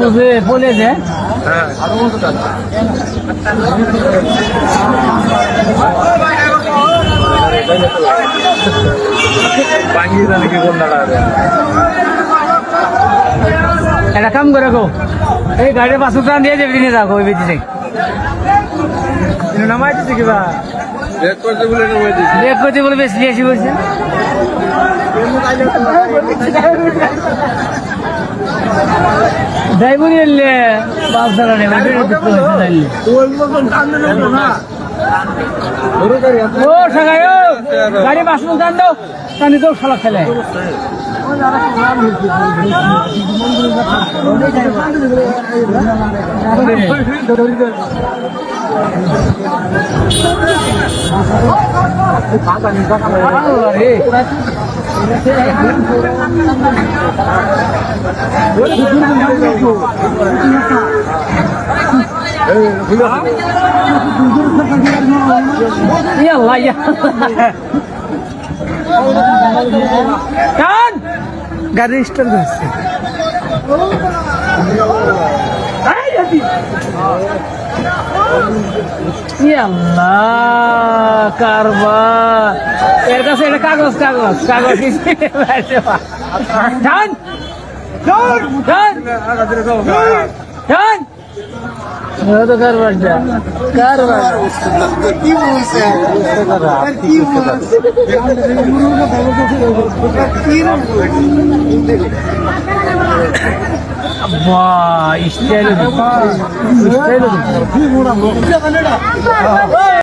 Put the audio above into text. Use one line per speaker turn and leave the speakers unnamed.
বুঝবে বলেছে একটা কাম করে গো এই গাড়ির 500 টাকা দিয়ে যাবি নিয়ে যাবো ওই বেঁচে নামাই দিচ্ছে কিবা লেট করতে বলে বেশি আসি বলছে ড্রাইভারি এলে বাস ধরা নেবে ও সাগাই গাড়ি 500 টাকা দাও কানি তো শালা খেলে Allah ya kan গাড়ি স্টার্ট হচ্ছে আল্লাহ কারবার এর কাছে এটা কাগজ কাগজ কাগজ ডান ডান ডান তো কারবার যা কারবার কি বলছে বাহ স্টাইল